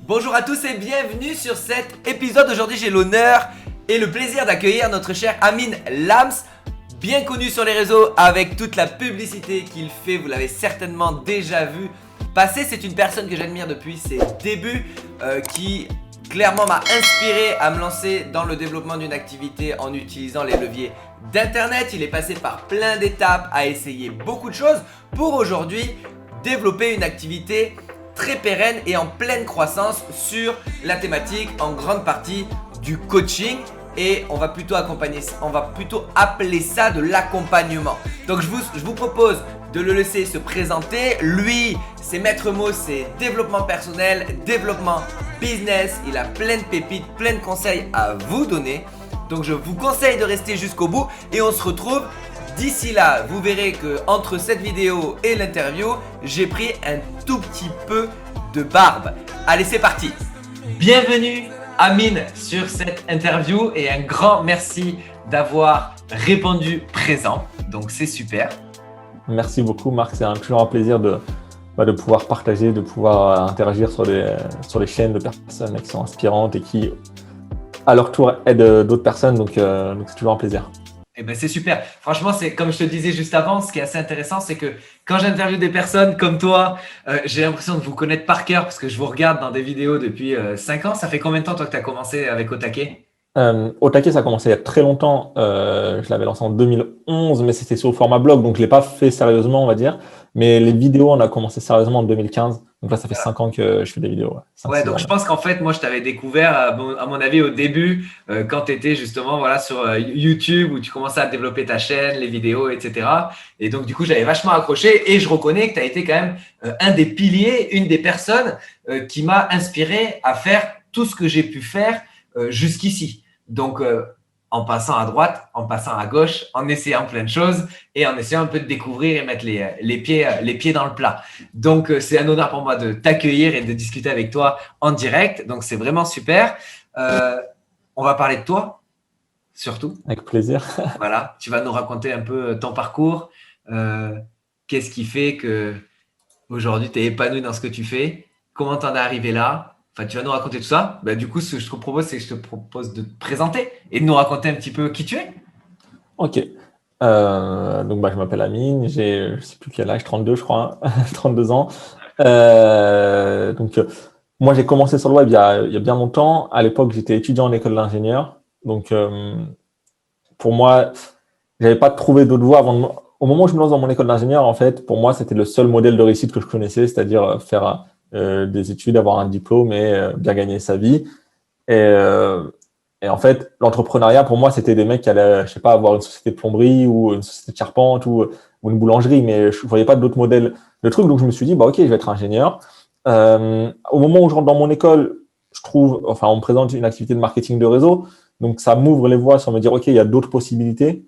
Bonjour à tous et bienvenue sur cet épisode. Aujourd'hui, j'ai l'honneur et le plaisir d'accueillir notre cher Amin Lams, bien connu sur les réseaux avec toute la publicité qu'il fait. Vous l'avez certainement déjà vu passer. C'est une personne que j'admire depuis ses débuts, qui clairement m'a inspiré à me lancer dans le développement d'une activité en utilisant les leviers d'internet. Il est passé par plein d'étapes, a essayé beaucoup de choses pour aujourd'hui développer une activité très pérenne et en pleine croissance sur la thématique en grande partie du coaching, et on va plutôt appeler ça de l'accompagnement. Donc je vous propose de le laisser se présenter. Lui, ses maîtres mots, c'est développement personnel, développement business. Il a plein de pépites, plein de conseils à vous donner. Donc je vous conseille de rester jusqu'au bout et on se retrouve d'ici là. Vous verrez que entre cette vidéo et l'interview, j'ai pris un tout petit peu de barbe. Allez, c'est parti. Bienvenue Amin sur cette interview et un grand merci d'avoir répondu présent. Donc c'est super. Merci beaucoup Marc, c'est toujours un plaisir de pouvoir partager, de pouvoir interagir sur les chaînes de personnes qui sont inspirantes et qui à leur tour aident d'autres personnes, donc c'est toujours un plaisir. Eh ben c'est super. Franchement, c'est comme je te disais juste avant, ce qui est assez intéressant, c'est que quand j'interviewe des personnes comme toi, j'ai l'impression de vous connaître par cœur parce que je vous regarde dans des vidéos depuis 5 ans. Ça fait combien de temps toi que tu as commencé avec Otake? Otake, ça a commencé il y a très longtemps. Je l'avais lancé en 2011, mais c'était sur le format blog, donc je l'ai pas fait sérieusement, on va dire. Mais les vidéos, on a commencé sérieusement en 2015. Donc là, ça fait 5 ans que je fais des vidéos. Ouais, donc je pense qu'en fait, moi, je t'avais découvert, à mon avis, au début, quand tu étais justement sur YouTube, où tu commençais à développer ta chaîne, les vidéos, etc. Et donc, du coup, j'avais vachement accroché et je reconnais que tu as été quand même un des piliers, une des personnes qui m'a inspiré à faire tout ce que j'ai pu faire jusqu'ici. Donc, en passant à droite, en passant à gauche, en essayant plein de choses et en essayant un peu de découvrir et mettre les pieds dans le plat. Donc, c'est un honneur pour moi de t'accueillir et de discuter avec toi en direct. Donc, c'est vraiment super. On va parler de toi, surtout. Avec plaisir. Voilà, tu vas nous raconter un peu ton parcours. Qu'est-ce qui fait que aujourd'hui tu es épanoui dans ce que tu fais? Comment tu en es arrivé là? Enfin, tu vas nous raconter tout ça. Bah, du coup, ce que je te propose, c'est que je te propose de te présenter et de nous raconter un petit peu qui tu es. Ok. Donc, je m'appelle Amin. J'ai, je sais plus quel âge, 32, je crois, 32 ans. Moi, j'ai commencé sur le web il y a bien longtemps. À l'époque, j'étais étudiant en école d'ingénieur. Donc, pour moi, j'avais pas trouvé d'autre voie au moment où je me lance dans mon école d'ingénieur, en fait, pour moi, c'était le seul modèle de réussite que je connaissais, c'est-à-dire faire des études, avoir un diplôme et bien gagner sa vie. Et en fait, l'entrepreneuriat, pour moi, c'était des mecs qui allaient, je sais pas, avoir une société de plomberie ou une société de charpente ou une boulangerie, mais je voyais pas d'autres modèles de trucs. Donc, je me suis dit, ok, je vais être ingénieur. Au moment où je rentre dans mon école, on me présente une activité de marketing de réseau. Donc, ça m'ouvre les voies sur me dire, ok, il y a d'autres possibilités.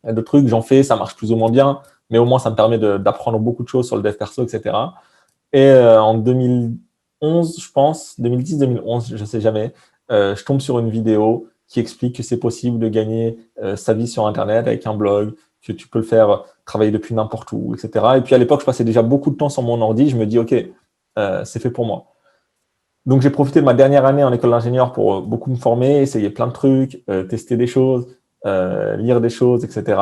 Il y a d'autres trucs, j'en fais, ça marche plus ou moins bien, mais au moins, ça me permet d'apprendre beaucoup de choses sur le dev perso, etc. Et en 2011, je pense, 2010-2011, je sais jamais, je tombe sur une vidéo qui explique que c'est possible de gagner sa vie sur Internet avec un blog, que tu peux le faire travailler depuis n'importe où, etc. Et puis à l'époque, je passais déjà beaucoup de temps sur mon ordi. Je me dis, ok, c'est fait pour moi. Donc j'ai profité de ma dernière année en école d'ingénieur pour beaucoup me former, essayer plein de trucs, tester des choses, lire des choses, etc.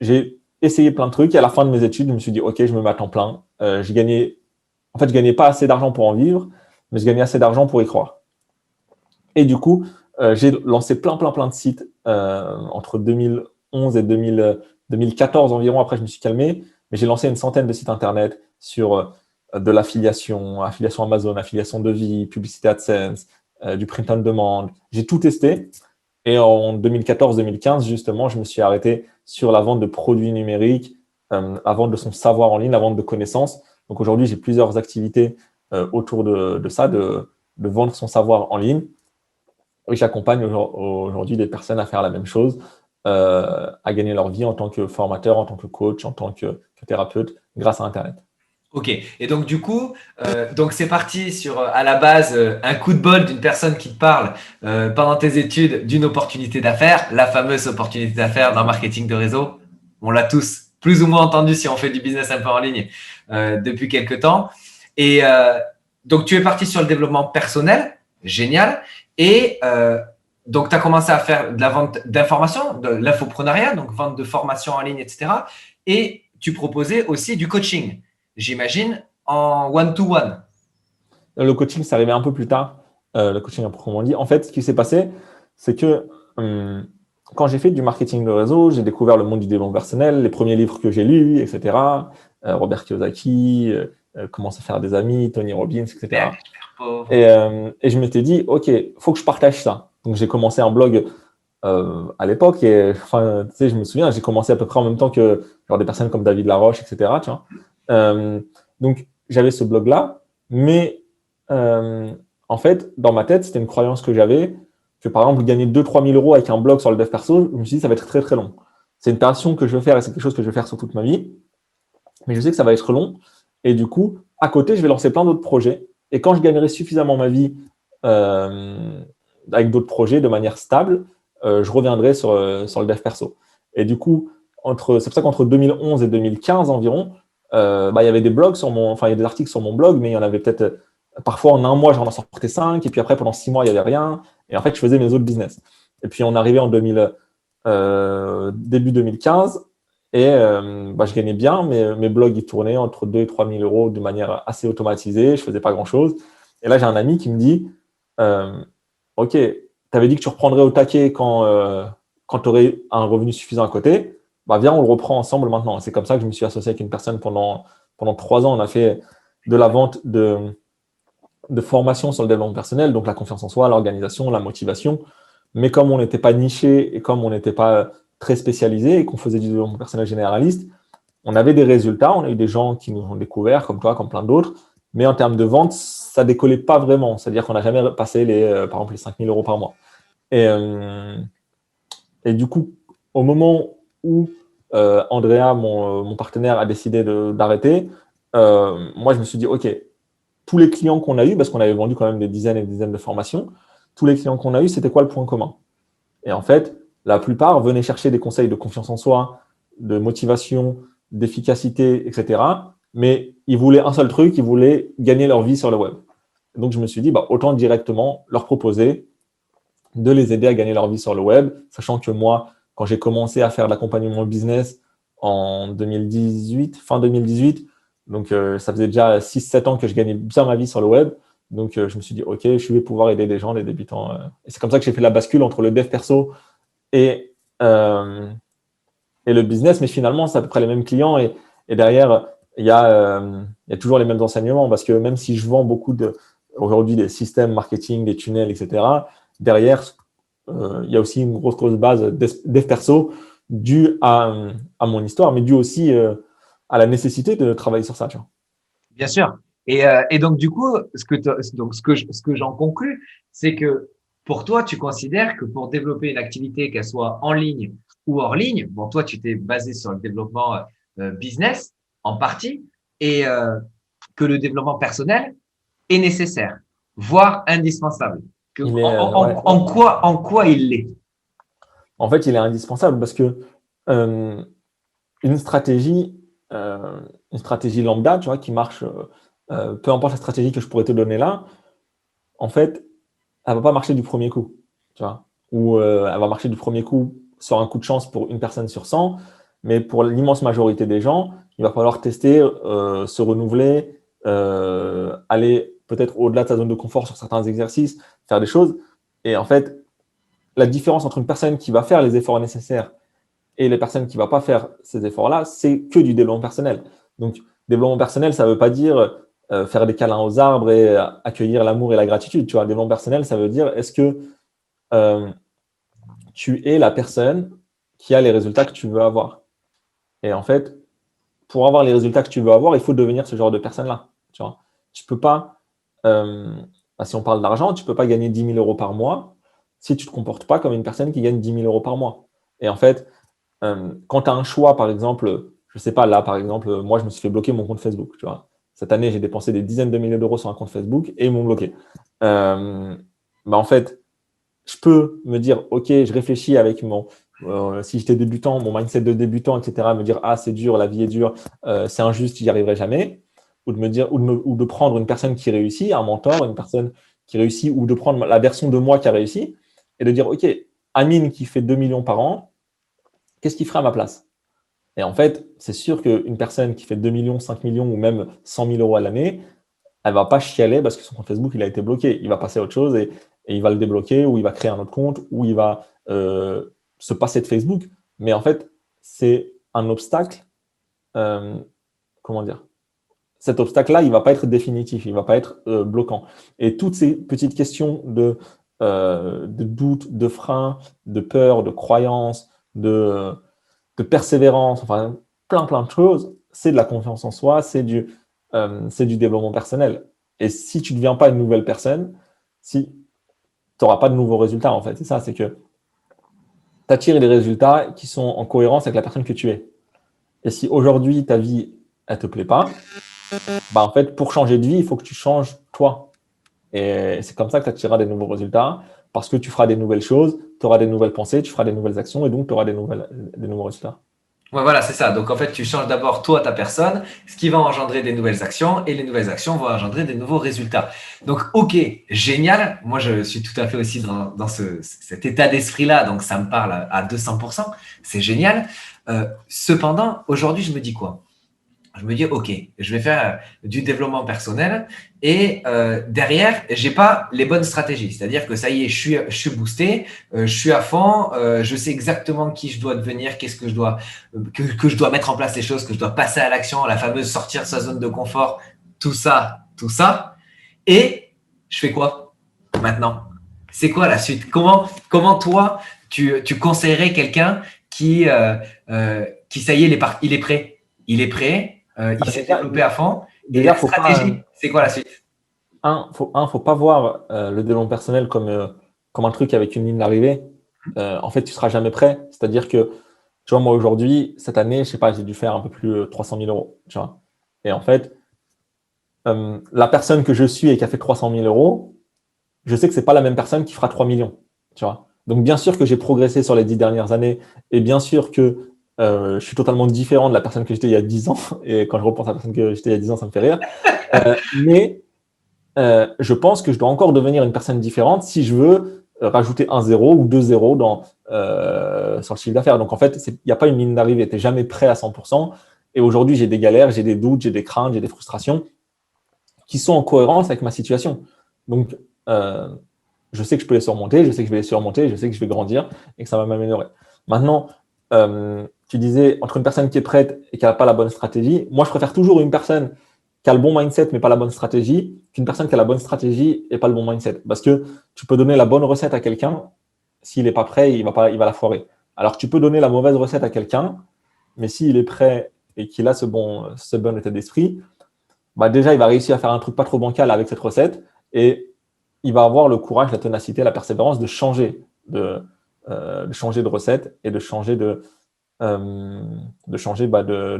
J'ai essayé plein de trucs et à la fin de mes études, je me suis dit, ok, je me mets à temps plein. Je gagnais pas assez d'argent pour en vivre, mais je gagnais assez d'argent pour y croire. Et du coup, j'ai lancé plein de sites entre 2011 et 2014 environ. Après, je me suis calmé, mais j'ai lancé une centaine de sites internet sur de affiliation Amazon, affiliation de vie, publicité AdSense, du print on demand. J'ai tout testé. Et en 2014-2015, justement, je me suis arrêté sur la vente de produits numériques, la vente de son savoir en ligne, la vente de connaissances. Donc aujourd'hui, j'ai plusieurs activités autour de ça, de vendre son savoir en ligne. Et j'accompagne aujourd'hui des personnes à faire la même chose, à gagner leur vie en tant que formateur, en tant que coach, en tant que thérapeute, grâce à Internet. Ok, et donc du coup, c'est parti sur à la base un coup de bol d'une personne qui te parle pendant tes études d'une opportunité d'affaires, la fameuse opportunité d'affaires dans le marketing de réseau. On l'a tous plus ou moins entendu si on fait du business un peu en ligne depuis quelques temps. Et Donc, tu es parti sur le développement personnel, génial. Et donc, tu as commencé à faire de la vente d'informations, de l'infoprenariat, donc vente de formation en ligne, etc. Et tu proposais aussi du coaching, j'imagine, en one-to-one. Le coaching, c'est arrivé un peu plus tard, le coaching à proprement dit. En fait, ce qui s'est passé, c'est que quand j'ai fait du marketing de réseau, j'ai découvert le monde du développement personnel, les premiers livres que j'ai lus, etc. Robert Kiyosaki, Comment se faire des amis, Tony Robbins, etc. Et je m'étais dit, OK, il faut que je partage ça. Donc, j'ai commencé un blog à l'époque. Et enfin, tu sais, je me souviens, j'ai commencé à peu près en même temps que genre, des personnes comme David Laroche, etc. Tu vois. Donc, j'avais ce blog-là, mais en fait, dans ma tête, c'était une croyance que j'avais que, par exemple, gagner 2-3 000 euros avec un blog sur le dev perso, je me suis dit, ça va être très, très long. C'est une passion que je veux faire et c'est quelque chose que je vais faire sur toute ma vie. Mais je sais que ça va être long. Et du coup, à côté, je vais lancer plein d'autres projets. Et quand je gagnerai suffisamment ma vie avec d'autres projets de manière stable, je reviendrai sur le dev perso. Et du coup, c'est pour ça qu'entre 2011 et 2015 environ, il y avait des blogs il y a des articles sur mon blog, mais il y en avait peut-être, parfois en un mois, j'en sortais 5, et puis après, pendant 6 mois, il n'y avait rien. Et en fait, je faisais mes autres business. Et puis, on arrivait en début 2015, et je gagnais bien, mais mes blogs, ils tournaient entre 2 et 3 000 euros de manière assez automatisée. Je ne faisais pas grand-chose. Et là, j'ai un ami qui me dit, OK, tu avais dit que tu reprendrais au taquet quand tu aurais un revenu suffisant à côté. Viens, on le reprend ensemble maintenant. C'est comme ça que je me suis associé avec une personne pendant 3 ans. On a fait de la vente de formation sur le développement personnel, donc la confiance en soi, l'organisation, la motivation. Mais comme on n'était pas niché et comme on n'était pas très spécialisé et qu'on faisait du développement personnel généraliste, on avait des résultats. On a eu des gens qui nous ont découvert, comme toi, comme plein d'autres. Mais en termes de vente, ça ne décollait pas vraiment. C'est-à-dire qu'on n'a jamais passé par exemple, les 5 000 euros par mois. Et du coup, au moment où Andrea, mon partenaire, a décidé d'arrêter, moi, je me suis dit, OK, tous les clients qu'on a eus, parce qu'on avait vendu quand même des dizaines et des dizaines de formations, tous les clients qu'on a eus, c'était quoi le point commun? Et en fait, la plupart venaient chercher des conseils de confiance en soi, de motivation, d'efficacité, etc. Mais ils voulaient un seul truc, ils voulaient gagner leur vie sur le web. Donc, je me suis dit, autant directement leur proposer de les aider à gagner leur vie sur le web, sachant que moi, quand j'ai commencé à faire de l'accompagnement business en 2018, fin 2018, donc ça faisait déjà 6-7 ans que je gagnais bien ma vie sur le web. Donc je me suis dit, OK, je vais pouvoir aider des gens, des débutants. Et c'est comme ça que j'ai fait la bascule entre le dev perso et le business. Mais finalement, c'est à peu près les mêmes clients. Et derrière, il y a toujours les mêmes enseignements. Parce que même si je vends beaucoup aujourd'hui des systèmes marketing, des tunnels, etc., derrière, il y a aussi une grosse base dev perso due à mon histoire, mais due aussi à la nécessité de travailler sur ça. Tu vois. Bien sûr. Et donc, du coup, ce que j'en conclus, c'est que pour toi, tu considères que pour développer une activité, qu'elle soit en ligne ou hors ligne, bon, toi, tu t'es basé sur le développement business en partie et que le développement personnel est nécessaire, voire indispensable. En quoi il l'est? En fait, il est indispensable parce que une stratégie lambda, tu vois, qui marche, peu importe la stratégie que je pourrais te donner là, en fait, elle va pas marcher du premier coup, tu vois, ou elle va marcher du premier coup sur un coup de chance pour une personne sur 100, mais pour l'immense majorité des gens, il va falloir tester, se renouveler, aller peut-être au-delà de sa zone de confort sur certains exercices, faire des choses. Et en fait, la différence entre une personne qui va faire les efforts nécessaires et les personnes qui ne vont pas faire ces efforts-là, c'est que du développement personnel. Donc, développement personnel, ça ne veut pas dire faire des câlins aux arbres et accueillir l'amour et la gratitude. Tu vois, développement personnel, ça veut dire est-ce que tu es la personne qui a les résultats que tu veux avoir. Et en fait, pour avoir les résultats que tu veux avoir, il faut devenir ce genre de personne-là. Tu vois, tu peux pas, si on parle d'argent, tu ne peux pas gagner 10 000 euros par mois si tu ne te comportes pas comme une personne qui gagne 10 000 euros par mois. Et en fait, quand tu as un choix, par exemple, je ne sais pas, là, par exemple, moi, je me suis fait bloquer mon compte Facebook. Tu vois. Cette année, j'ai dépensé des dizaines de milliers d'euros sur un compte Facebook et ils m'ont bloqué. En fait, je peux me dire, OK, je réfléchis avec si j'étais débutant, mon mindset de débutant, etc., me dire, ah, c'est dur, la vie est dure, c'est injuste, j'y arriverai jamais. ou de me dire, ou de prendre une personne qui réussit, un mentor, une personne qui réussit, ou de prendre la version de moi qui a réussi, et de dire, OK, Amine qui fait 2 millions par an, qu'est-ce qu'il ferait à ma place? Et en fait, c'est sûr qu'une personne qui fait 2 millions, 5 millions ou même 100 000 euros à l'année, elle ne va pas chialer parce que son compte Facebook il a été bloqué. Il va passer à autre chose et il va le débloquer ou il va créer un autre compte ou il va se passer de Facebook. Mais en fait, c'est un obstacle. Comment dire? Cet obstacle-là, il ne va pas être définitif, il ne va pas être bloquant. Et toutes ces petites questions de doute, de frein, de peur, de croyance, de persévérance, enfin plein de choses, c'est de la confiance en soi, c'est du développement personnel. Et si tu ne deviens pas une nouvelle personne, si tu n'auras pas de nouveaux résultats, en fait, c'est ça, c'est que tu attires des résultats qui sont en cohérence avec la personne que tu es. Et si aujourd'hui ta vie, elle ne te plaît pas, bah en fait, pour changer de vie, il faut que tu changes toi. Et c'est comme ça que tu attireras des nouveaux résultats, parce que tu feras des nouvelles choses, tu auras des nouvelles pensées, tu feras des nouvelles actions, et donc tu auras des nouveaux résultats. Ouais, voilà, c'est ça. Donc, en fait, tu changes d'abord toi, ta personne, ce qui va engendrer des nouvelles actions et les nouvelles actions vont engendrer des nouveaux résultats. Donc, OK, génial. Moi, je suis tout à fait aussi dans cet état d'esprit-là. Donc, ça me parle à 200%. C'est génial. Cependant, aujourd'hui, je me dis quoi? Je me dis, OK, je vais faire du développement personnel et derrière, j'ai pas les bonnes stratégies. C'est-à-dire que ça y est, je suis boosté, je suis à fond, je sais exactement qui je dois devenir, qu'est-ce que je dois, que je dois mettre en place les choses, que je dois passer à l'action, la fameuse sortir de sa zone de confort, tout ça, tout ça. Et je fais quoi maintenant? C'est quoi la suite? Comment toi, tu conseillerais quelqu'un qui, ça y est, il est prêt. Il est prêt, il s'est développé à fond. Et Déjà, la stratégie, c'est quoi la suite? faut pas voir le développement personnel comme un truc avec une ligne d'arrivée. En fait, tu seras jamais prêt. C'est-à-dire que, tu vois, moi aujourd'hui, cette année, je sais pas, j'ai dû faire un peu plus de 300 000 euros. Tu vois. Et en fait, la personne que je suis et qui a fait 300 000 euros, je sais que c'est pas la même personne qui fera 3 millions. Tu vois. Donc, bien sûr que j'ai progressé sur les 10 dernières années et bien sûr que je suis totalement différent de la personne que j'étais il y a 10 ans. Et quand je repense à la personne que j'étais il y a 10 ans, ça me fait rire. Mais je pense que je dois encore devenir une personne différente si je veux rajouter un zéro ou deux zéros sur le chiffre d'affaires. Donc, en fait, il n'y a pas une ligne d'arrivée. Tu n'es jamais prêt à 100%. Et aujourd'hui, j'ai des galères, j'ai des doutes, j'ai des craintes, j'ai des frustrations qui sont en cohérence avec ma situation. Donc, je sais que je peux les surmonter, je sais que je vais les surmonter, je sais que je vais grandir et que ça va m'améliorer. Maintenant, tu disais, entre une personne qui est prête et qui n'a pas la bonne stratégie, moi, je préfère toujours une personne qui a le bon mindset mais pas la bonne stratégie qu'une personne qui a la bonne stratégie et pas le bon mindset. Parce que tu peux donner la bonne recette à quelqu'un, s'il n'est pas prêt, il va la foirer. Alors, tu peux donner la mauvaise recette à quelqu'un, mais s'il est prêt et qu'il a ce bon état d'esprit, bah déjà, il va réussir à faire un truc pas trop bancal avec cette recette et il va avoir le courage, la ténacité, la persévérance de changer de recette et de changer de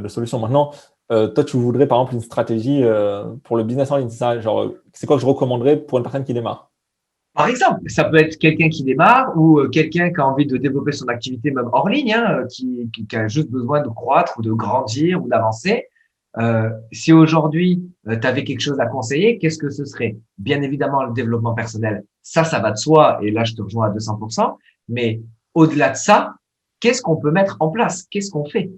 solution. Maintenant, toi, tu voudrais par exemple une stratégie pour le business en ligne, c'est ça? Genre, c'est quoi que je recommanderais pour une personne qui démarre? Par exemple, ça peut être quelqu'un qui démarre ou quelqu'un qui a envie de développer son activité même hors ligne, hein, qui a juste besoin de croître ou de grandir ou d'avancer. Si aujourd'hui, tu avais quelque chose à conseiller, qu'est-ce que ce serait? Bien évidemment, le développement personnel, ça va de soi, et là, je te rejoins à 200%. Mais au-delà de ça, qu'est-ce qu'on peut mettre en place? Qu'est-ce qu'on fait?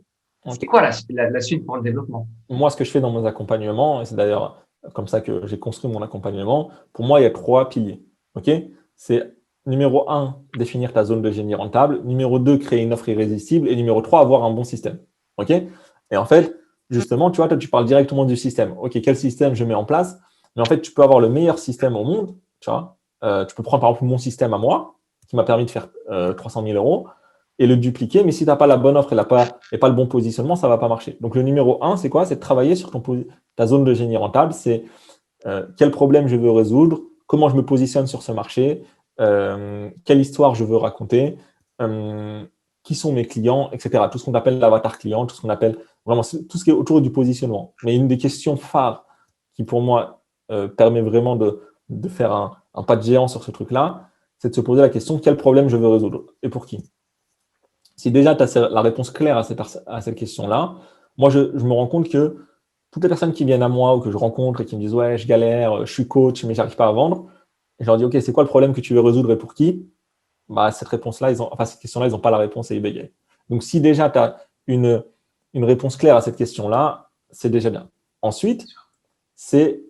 C'est Ok. quoi la suite pour le développement? Moi, ce que je fais dans mes accompagnements, et c'est d'ailleurs comme ça que j'ai construit mon accompagnement, pour moi, il y a trois piliers. Ok. C'est numéro un, définir ta zone de génie rentable. Numéro 2, créer une offre irrésistible. Et numéro 3, avoir un bon système. Ok. Et en fait, justement, tu vois, toi, tu parles directement du système. Ok, quel système je mets en place? Mais en fait, tu peux avoir le meilleur système au monde. Tu vois. Tu peux prendre par exemple mon système à moi, qui m'a permis de faire 300 000 euros et le dupliquer. Mais si tu n'as pas la bonne offre et pas le bon positionnement, ça ne va pas marcher. Donc, le numéro un, c'est quoi? C'est de travailler sur ta zone de génie rentable. C'est quel problème je veux résoudre, comment je me positionne sur ce marché, quelle histoire je veux raconter, qui sont mes clients, etc. Tout ce qu'on appelle l'avatar client, tout ce qu'on appelle vraiment tout ce qui est autour du positionnement. Mais une des questions phares qui, pour moi, permet vraiment de faire un pas de géant sur ce truc-là, c'est de se poser la question quel problème je veux résoudre et pour qui. Si déjà tu as la réponse claire à cette question-là, moi je me rends compte que toutes les personnes qui viennent à moi ou que je rencontre et qui me disent ouais, je galère, je suis coach, mais j'arrive pas à vendre, et je leur dis ok, c'est quoi le problème que tu veux résoudre et pour qui? Bah, cette réponse-là, cette question-là, ils n'ont pas la réponse et ils bégayent. Donc, si déjà tu as une réponse claire à cette question-là, c'est déjà bien. Ensuite, c'est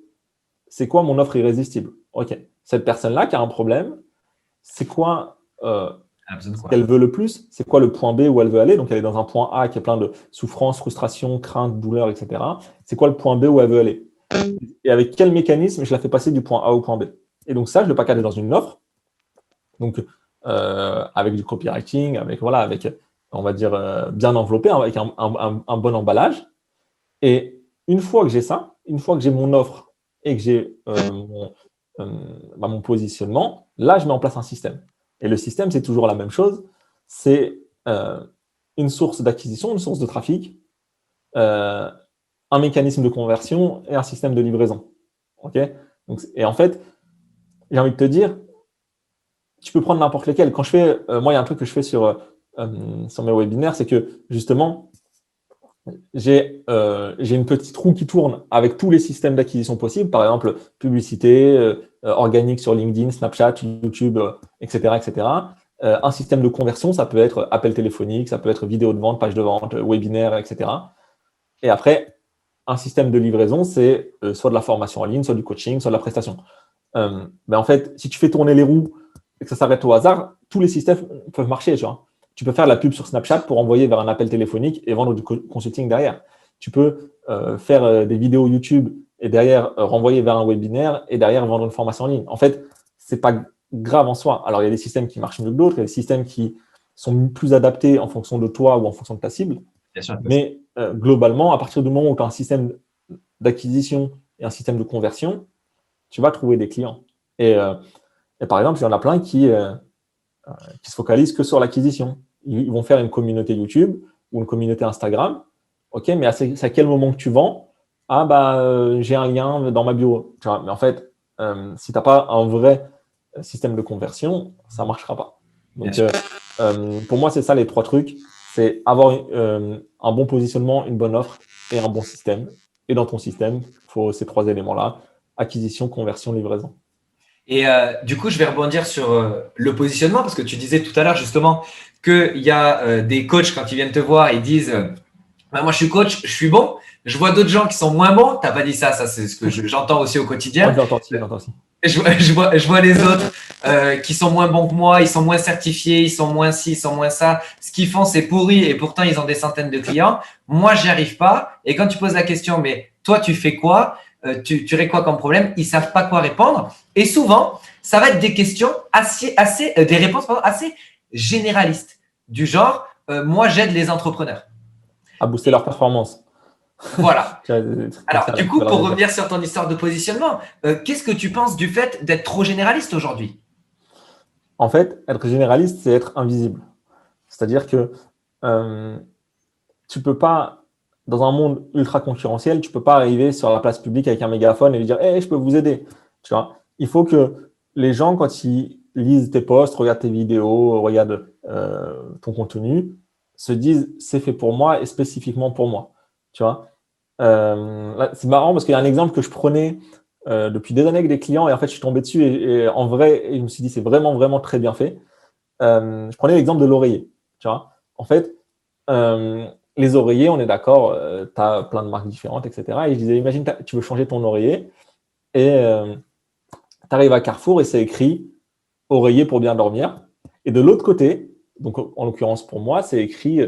quoi mon offre irrésistible? Ok, cette personne-là qui a un problème, c'est quoi ce qu'elle veut le plus? C'est quoi le point B où elle veut aller? Donc, elle est dans un point A qui est plein de souffrance, frustration, crainte, douleur, etc. C'est quoi le point B où elle veut aller? Et avec quel mécanisme je la fais passer du point A au point B? Et donc, ça, je le package dans une offre. Donc, avec du copywriting, avec, on va dire, bien enveloppé, avec un bon emballage. Et une fois que j'ai ça, une fois que j'ai mon offre et que j'ai mon positionnement, là, je mets en place un système. Et le système, c'est toujours la même chose. C'est une source d'acquisition, une source de trafic, un mécanisme de conversion et un système de livraison. Okay. Donc, et en fait, j'ai envie de te dire, tu peux prendre n'importe lequel. Quand je fais, moi, il y a un truc que je fais sur mes webinaires, c'est que justement, j'ai une petite roue qui tourne avec tous les systèmes d'acquisition possibles, par exemple publicité, organique sur LinkedIn, Snapchat, YouTube, etc., etc. Un système de conversion, ça peut être appel téléphonique, ça peut être vidéo de vente, page de vente, webinaire, etc. Et après, un système de livraison, c'est soit de la formation en ligne, soit du coaching, soit de la prestation. Mais en fait, si tu fais tourner les roues et que ça s'arrête au hasard, tous les systèmes peuvent marcher, tu vois. Tu peux faire la pub sur Snapchat pour envoyer vers un appel téléphonique et vendre du consulting derrière. Tu peux faire des vidéos YouTube et derrière renvoyer vers un webinaire et derrière vendre une formation en ligne. En fait, ce n'est pas grave en soi. Alors, il y a des systèmes qui marchent mieux que d'autres, il y a des systèmes qui sont plus adaptés en fonction de toi ou en fonction de ta cible. Bien sûr. Mais globalement, à partir du moment où tu as un système d'acquisition et un système de conversion, tu vas trouver des clients. Et par exemple, il y en a plein qui se focalisent que sur l'acquisition. Ils vont faire une communauté YouTube ou une communauté Instagram. OK, mais c'est à quel moment que tu vends? Ah, j'ai un lien dans ma bio. Tu vois, mais en fait, si tu n'as pas un vrai système de conversion, ça ne marchera pas. Donc, pour moi, c'est ça les trois trucs. C'est avoir un bon positionnement, une bonne offre et un bon système. Et dans ton système, il faut ces trois éléments-là: acquisition, conversion, livraison. Et du coup, je vais rebondir sur le positionnement parce que tu disais tout à l'heure justement qu'il y a des coachs quand ils viennent te voir, ils disent moi je suis coach, je suis bon. Je vois d'autres gens qui sont moins bons. Tu n'as pas dit ça, c'est ce que j'entends aussi au quotidien. Moi, j'entends aussi. Je vois les autres qui sont moins bons que moi, ils sont moins certifiés, ils sont moins ci, ils sont moins ça. Ce qu'ils font, c'est pourri et pourtant, ils ont des centaines de clients. Moi, j'y arrive pas. Et quand tu poses la question, mais toi, tu fais quoi? Tu aurais quoi comme problème? Ils savent pas quoi répondre. Et souvent, ça va être des questions des réponses assez généralistes. Du genre, moi, j'aide les entrepreneurs à booster leur performance. Voilà. Alors, du coup, pour revenir sur ton histoire de positionnement, qu'est-ce que tu penses du fait d'être trop généraliste aujourd'hui? En fait, être généraliste, c'est être invisible. C'est-à-dire que tu peux pas, dans un monde ultra concurrentiel, tu peux pas arriver sur la place publique avec un mégaphone et lui dire hey, je peux vous aider. Tu vois, il faut que les gens, quand ils lisent tes posts, regardent tes vidéos, regardent ton contenu, se disent c'est fait pour moi et spécifiquement pour moi. Tu vois, c'est marrant parce qu'il y a un exemple que je prenais depuis des années avec des clients et en fait je suis tombé dessus et en vrai je me suis dit c'est vraiment vraiment très bien fait. Je prenais l'exemple de l'oreiller. Tu vois, en fait les oreillers, on est d'accord, tu as plein de marques différentes, etc. Et je disais imagine tu veux changer ton oreiller et tu arrives à Carrefour et c'est écrit oreiller pour bien dormir. Et de l'autre côté, donc en l'occurrence pour moi, c'est écrit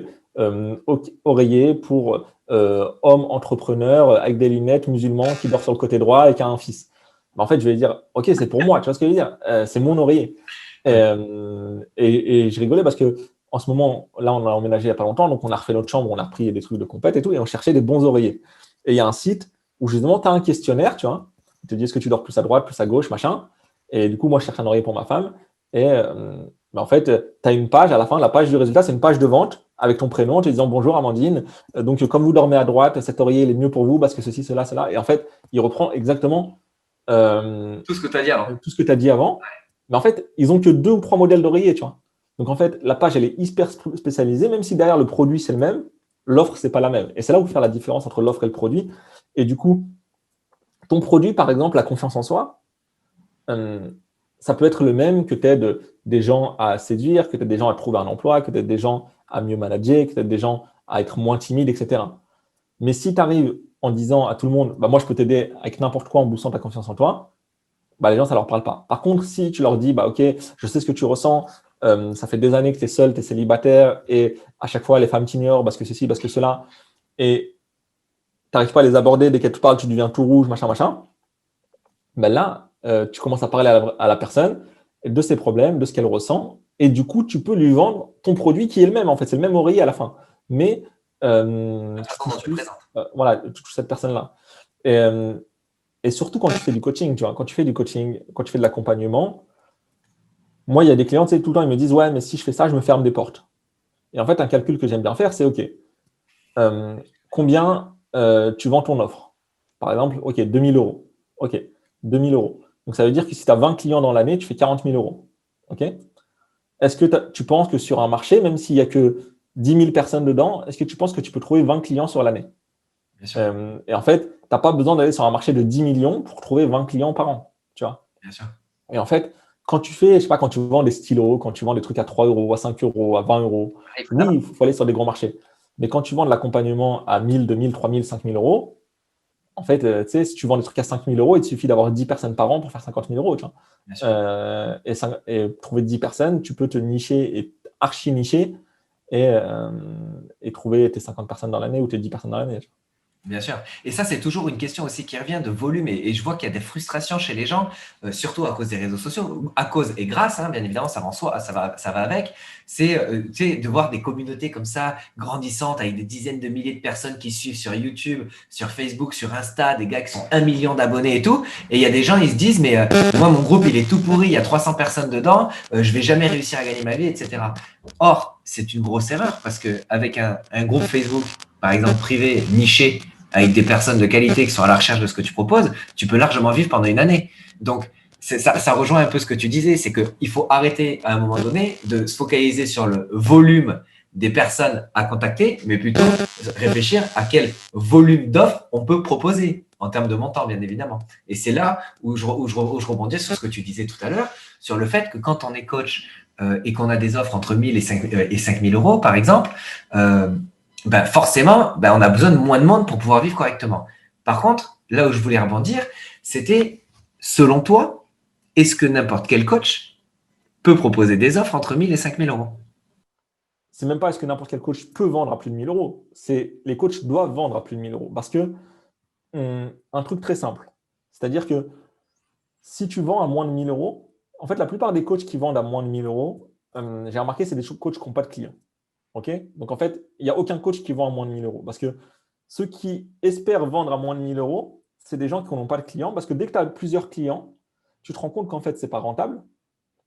oreiller pour homme entrepreneur avec des lunettes, musulman, qui dort sur le côté droit et qui a un fils. En fait, je vais dire, ok, c'est pour moi, tu vois ce que je veux dire? C'est mon oreiller. Et je rigolais parce que en ce moment, là, on a emménagé il n'y a pas longtemps, donc on a refait notre chambre, on a repris des trucs de compète et tout, et on cherchait des bons oreillers. Et il y a un site où justement, tu as un questionnaire, tu vois, ils te disent est-ce que tu dors plus à droite, plus à gauche, machin. Et du coup, moi, je cherche un oreiller pour ma femme. Et en fait, tu as une page, à la fin, la page du résultat, c'est une page de vente avec ton prénom, en te disant bonjour Amandine. Donc, comme vous dormez à droite, cet oreiller il est mieux pour vous parce que ceci, cela, cela. Et en fait, il reprend exactement tout ce que tu as dit avant. Tout ce que tu as dit avant. Mais en fait, ils n'ont que 2 ou 3 modèles d'oreiller, tu vois. Donc, en fait, la page, elle est hyper spécialisée, même si derrière le produit, c'est le même, l'offre, c'est pas la même. Et c'est là où faire la différence entre l'offre et le produit. Et du coup, ton produit, par exemple, la confiance en soi, ça peut être le même que tu aides des gens à séduire, que tu aides des gens à trouver un emploi, que tu aides des gens à mieux manager, que tu aides des gens à être moins timides, etc. Mais si tu arrives en disant à tout le monde, bah, moi, je peux t'aider avec n'importe quoi en boostant ta confiance en toi, bah, les gens, ça ne leur parle pas. Par contre, si tu leur dis, bah, OK, je sais ce que tu ressens, ça fait des années que tu es seul, tu es célibataire, et à chaque fois, les femmes t'ignorent parce que ceci, parce que cela, et tu n'arrives pas à les aborder, dès qu'elles te parlent, tu deviens tout rouge, machin, machin, ben là, tu commences à parler à la personne de ses problèmes, de ce qu'elle ressent, et du coup, tu peux lui vendre ton produit qui est le même, en fait, c'est le même oreiller à la fin. Mais La tu façon dont touches tu le plus, présentes. voilà, tu touches cette personne-là. Et, euh, et surtout quand tu fais du coaching, tu vois, quand tu fais du coaching, quand tu fais de l'accompagnement, moi, il y a des clients, tu sais, tout le temps, ils me disent, ouais, mais si je fais ça, je me ferme des portes. Et en fait, un calcul que j'aime bien faire, c'est, OK, euh, combien tu vends ton offre? Par exemple, OK, 2000 euros. OK, 2000 euros. Donc, ça veut dire que si tu as 20 clients dans l'année, tu fais 40 000 euros. OK? Est-ce que tu penses que sur un marché, même s'il n'y a que 10 000 personnes dedans, est-ce que tu penses que tu peux trouver 20 clients sur l'année? Bien sûr, Et en fait, tu n'as pas besoin d'aller sur un marché de 10 millions pour trouver 20 clients par an. Tu vois? bien sûr. Et en fait, quand tu fais, je sais pas, quand tu vends des stylos, quand tu vends des trucs à 3 euros, à 5 euros, à 20 euros, oui, il faut aller sur des grands marchés. Mais quand tu vends de l'accompagnement à 1000, 2000, 3000, 5000 euros, en fait, tu sais, si tu vends des trucs à 5000 euros, il te suffit d'avoir 10 personnes par an pour faire 50 000 euros. Tu vois. Bien sûr. Et trouver 10 personnes, tu peux te nicher et archi nicher et trouver tes 50 personnes dans l'année ou tes 10 personnes dans l'année. Bien sûr. Et ça, c'est toujours une question aussi qui revient de volume. Et je vois qu'il y a des frustrations chez les gens, surtout à cause des réseaux sociaux, à cause et grâce, hein, bien évidemment, ça va en soi, ça va avec. C'est tu sais, de voir des communautés comme ça, grandissantes, avec des dizaines de milliers de personnes qui suivent sur YouTube, sur Facebook, sur Insta, des gars qui sont 1 million d'abonnés et tout. Et il y a des gens, ils se disent, mais moi, mon groupe, il est tout pourri, il y a 300 personnes dedans, je vais jamais réussir à gagner ma vie, etc. Or, c'est une grosse erreur parce qu'avec un groupe Facebook, par exemple privé, niché, avec des personnes de qualité qui sont à la recherche de ce que tu proposes, tu peux largement vivre pendant une année. Donc, ça rejoint un peu ce que tu disais, c'est qu'il faut arrêter à un moment donné de se focaliser sur le volume des personnes à contacter, mais plutôt réfléchir à quel volume d'offres on peut proposer en termes de montant, bien évidemment. Et c'est là où je rebondis sur ce que tu disais tout à l'heure, sur le fait que quand on est coach et qu'on a des offres entre 1000 et 5000 euros, par exemple, ben forcément, ben on a besoin de moins de monde pour pouvoir vivre correctement. Par contre, là où je voulais rebondir, c'était, selon toi, est-ce que n'importe quel coach peut proposer des offres entre 1000 et 5000 euros? C'est même pas est-ce que n'importe quel coach peut vendre à plus de 1000 euros. C'est les coachs doivent vendre à plus de 1000 euros. Parce que un truc très simple, c'est-à-dire que si tu vends à moins de 1000 euros, en fait, la plupart des coachs qui vendent à moins de 1000 euros, j'ai remarqué, c'est des coachs qui n'ont pas de clients. OK? Donc, en fait, il n'y a aucun coach qui vend à moins de 1000 euros. Parce que ceux qui espèrent vendre à moins de 1000 euros, c'est des gens qui n'ont pas de clients. Parce que dès que tu as plusieurs clients, tu te rends compte qu'en fait, ce n'est pas rentable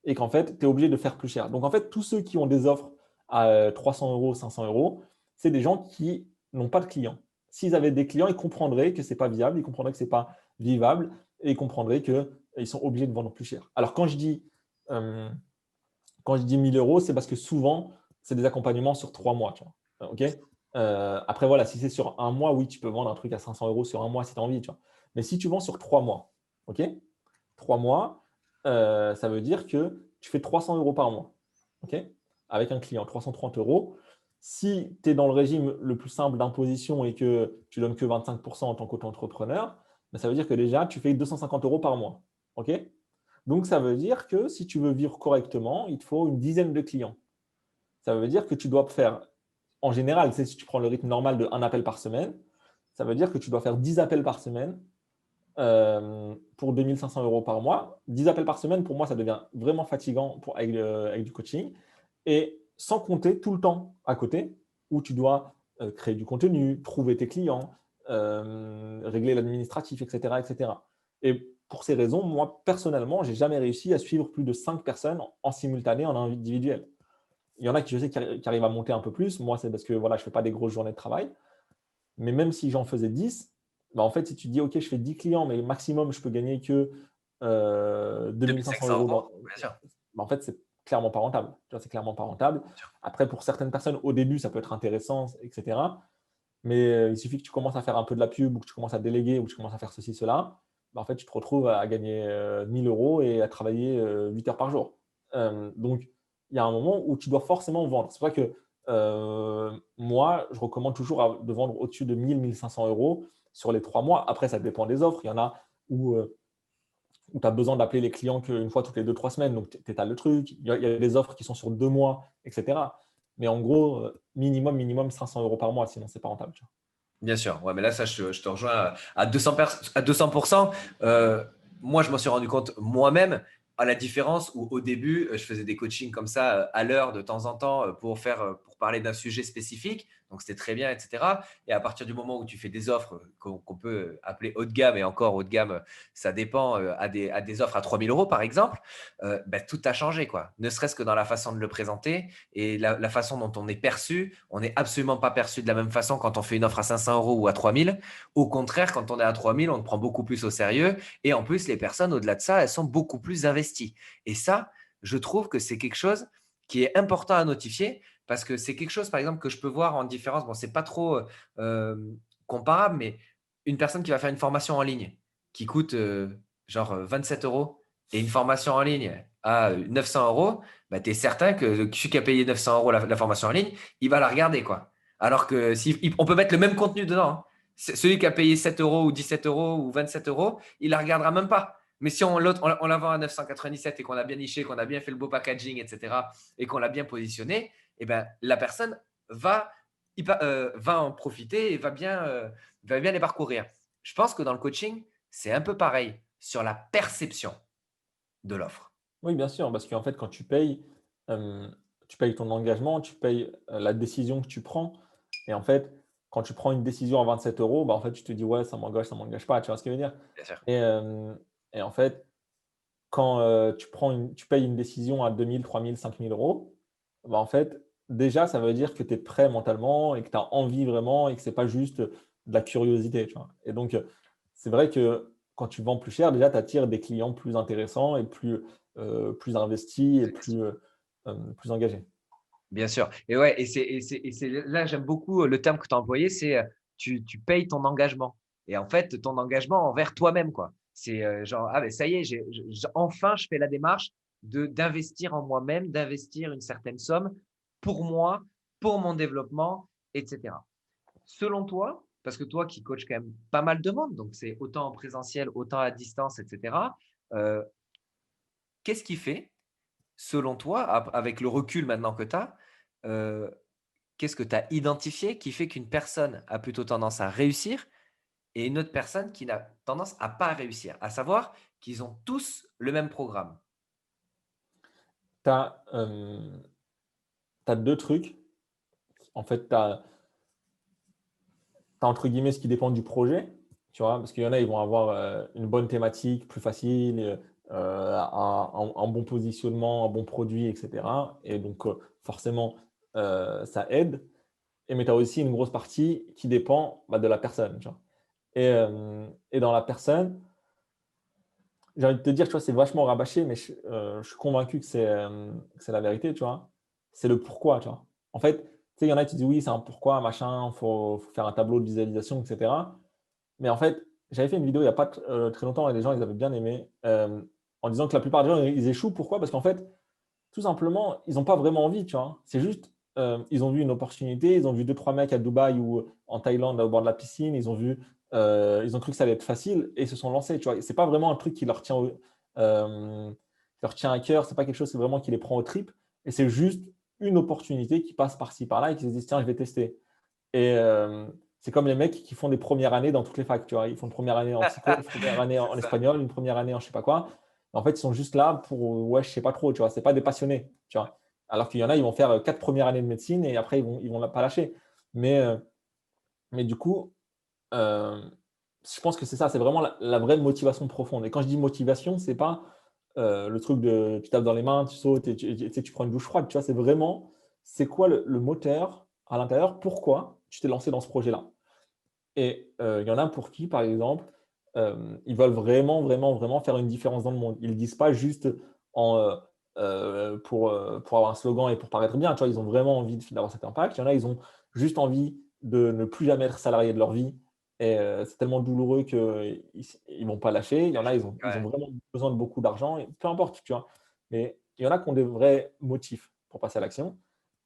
et qu'en fait, tu es obligé de faire plus cher. Donc, en fait, tous ceux qui ont des offres à 300 euros, 500 euros, c'est des gens qui n'ont pas de clients. S'ils avaient des clients, ils comprendraient que ce n'est pas viable, ils comprendraient que ce n'est pas vivable et ils comprendraient qu'ils sont obligés de vendre plus cher. Alors, euh, quand je dis 1000 euros, c'est parce que souvent, c'est des accompagnements sur 3 mois. Tu vois. OK. Après, voilà, si c'est sur un mois, oui, tu peux vendre un truc à 500 euros sur un mois si tu as envie. Tu vois. Mais si tu vends sur 3 mois, OK, 3 mois, ça veut dire que tu fais 300 euros par mois. OK, avec un client, 330 euros. Si tu es dans le régime le plus simple d'imposition et que tu donnes que 25% en tant qu'auto-entrepreneur, ben, ça veut dire que déjà, tu fais 250 euros par mois. OK. Donc, ça veut dire que si tu veux vivre correctement, il te faut une dizaine de clients. Ça veut dire que tu dois faire, en général, si tu prends le rythme normal de un appel par semaine, ça veut dire que tu dois faire 10 appels par semaine pour 2500 euros par mois. 10 appels par semaine, pour moi, ça devient vraiment fatigant avec du coaching. Et sans compter tout le temps à côté, où tu dois créer du contenu, trouver tes clients, régler l'administratif, etc., etc. Et pour ces raisons, moi, personnellement, je n'ai jamais réussi à suivre plus de 5 personnes en simultané, en individuel. Il y en a qui, je sais, qui arrivent à monter un peu plus. Moi, c'est parce que voilà, je ne fais pas des grosses journées de travail. Mais même si j'en faisais 10, bah en fait, si tu dis, OK, je fais 10 clients, mais maximum, je peux gagner que 2500 2500 euros euros, bien sûr. bah, en fait, c'est clairement pas rentable. Tu vois, c'est clairement pas rentable. Bien sûr. Après, pour certaines personnes, au début, ça peut être intéressant, etc. Mais il suffit que tu commences à faire un peu de la pub ou que tu commences à déléguer ou que tu commences à faire ceci, cela. Bah, en fait, tu te retrouves à gagner 1000 euros et à travailler 8 heures par jour. Donc, il y a un moment où tu dois forcément vendre. C'est pour ça que moi, je recommande toujours de vendre au-dessus de 1000-1500 € sur les 3 mois. Après, ça dépend des offres. Il y en a où tu as besoin d'appeler les clients qu'une fois toutes les 2-3 semaines, donc tu étales le truc. Il y a des offres qui sont sur 2 mois, etc. Mais en gros, minimum 500 € par mois, sinon c'est pas rentable. Tu vois. Bien sûr, ouais, mais là, ça, je te rejoins à 200%. Moi, je m'en suis rendu compte moi-même à la différence où au début, je faisais des coachings comme ça à l'heure de temps en temps pour parler d'un sujet spécifique. Donc, c'était très bien, etc. Et à partir du moment où tu fais des offres qu'on peut appeler haut de gamme, et encore haut de gamme, ça dépend à des offres à 3 000 € par exemple, ben, tout a changé, quoi. Ne serait-ce que dans la façon de le présenter et la façon dont on est perçu. On n'est absolument pas perçu de la même façon quand on fait une offre à 500 € ou à 3 000. Au contraire, quand on est à 3 000, on te prend beaucoup plus au sérieux. Et en plus, les personnes, au-delà de ça, elles sont beaucoup plus investies. Et ça, je trouve que c'est quelque chose qui est important à notifier parce que c'est quelque chose, par exemple, que je peux voir en différence. Bon, c'est pas trop euh, comparable, mais une personne qui va faire une formation en ligne qui coûte genre 27 € et une formation en ligne à 900 €, bah, tu es certain que celui qui a payé 900 € la formation en ligne, il va la regarder, quoi. Alors que si on peut mettre le même contenu dedans, hein. Celui qui a payé 7 € ou 17 € ou 27 €, il la regardera même pas. Mais si on la vend à 997 et qu'on a bien niché, qu'on a bien fait le beau packaging, etc., et qu'on l'a bien positionné, eh ben, la personne va en profiter et va bien les parcourir. Je pense que dans le coaching, c'est un peu pareil sur la perception de l'offre. Oui, bien sûr, parce qu'en fait, quand tu payes ton engagement, tu payes la décision que tu prends. Et en fait, quand tu prends une décision à 27 euros, bah, en fait, tu te dis, ouais, ça m'engage pas. Tu vois ce que je veux dire? Bien sûr. Et, euh, et en fait, quand tu payes une décision à 2000, 3000, 5000 €, bah, en fait, déjà, ça veut dire que tu es prêt mentalement et que tu as envie vraiment et que c'est pas juste de la curiosité. Tu vois. Et donc, c'est vrai que quand tu vends plus cher, déjà, tu attires des clients plus intéressants et plus investis et plus engagés. Bien sûr. Et ouais, là, j'aime beaucoup le terme que tu as employé, c'est tu payes ton engagement. Et en fait, ton engagement envers toi-même, quoi. C'est genre, ah ben ça y est, enfin, je fais la démarche d'investir en moi-même, d'investir une certaine somme pour moi, pour mon développement, etc. Selon toi, parce que toi qui coaches quand même pas mal de monde, donc c'est autant en présentiel, autant à distance, etc., euh, qu'est-ce qui fait, selon toi, avec le recul maintenant que tu as, qu'est-ce que tu as identifié qui fait qu'une personne a plutôt tendance à réussir et une autre personne qui n'a tendance à pas réussir? À savoir qu'ils ont tous le même programme. Tu as, deux trucs. En fait, tu as, entre guillemets ce qui dépend du projet, tu vois, parce qu'il y en a, ils vont avoir une bonne thématique, plus facile, un bon positionnement, un bon produit, etc. Et donc, forcément, ça aide. Mais tu as aussi une grosse partie qui dépend de la personne, tu vois. Et dans la personne, j'ai envie de te dire, tu vois, c'est vachement rabâché, mais je suis convaincu que c'est la vérité, tu vois. C'est le pourquoi, tu vois. En fait, tu sais, il y en a qui disent oui, c'est un pourquoi, machin, faut faire un tableau de visualisation, etc. Mais en fait, j'avais fait une vidéo il n'y a pas très longtemps et les gens, ils avaient bien aimé, en disant que la plupart des gens, ils échouent. Pourquoi? Parce qu'en fait, tout simplement, ils n'ont pas vraiment envie, tu vois. C'est juste, ils ont vu une opportunité, ils ont vu deux, trois mecs à Dubaï ou en Thaïlande au bord de la piscine, ils ont cru que ça allait être facile et ils se sont lancés, tu vois. C'est pas vraiment un truc qui leur tient à cœur, c'est pas quelque chose qui vraiment qui les prend aux tripes, et c'est juste une opportunité qui passe par-ci, par-là et qui se disent, tiens, je vais tester. Et c'est comme les mecs qui font des premières années dans toutes les facs, tu vois. Ils font une première année en psycho, une première année C'est en ça. espagnol, une première année en je sais pas quoi. En fait, ils sont juste là pour, ouais, je sais pas trop, tu vois. C'est pas des passionnés, tu vois. Alors qu'il y en a, ils vont faire 4 premières années de médecine et après, ils vont pas lâcher. Mais, euh, mais du coup, euh, je pense que c'est ça, c'est vraiment la vraie motivation profonde. Et quand je dis motivation, c'est pas le truc de tu tapes dans les mains, tu sautes et tu prends une douche froide, tu vois. C'est vraiment, c'est quoi le moteur à l'intérieur, pourquoi tu t'es lancé dans ce projet-là. Et il y en a pour qui, par exemple, ils veulent vraiment, vraiment, vraiment faire une différence dans le monde. Ils ne le disent pas juste pour avoir un slogan et pour paraître bien. Tu vois, ils ont vraiment envie d'avoir cet impact. Il y en a, ils ont juste envie de ne plus jamais être salarié de leur vie. Et c'est tellement douloureux qu'ils ne vont pas lâcher. Il y en a, ils ont Ouais. vraiment besoin de beaucoup d'argent, et peu importe, tu vois. Mais il y en a qui ont des vrais motifs pour passer à l'action.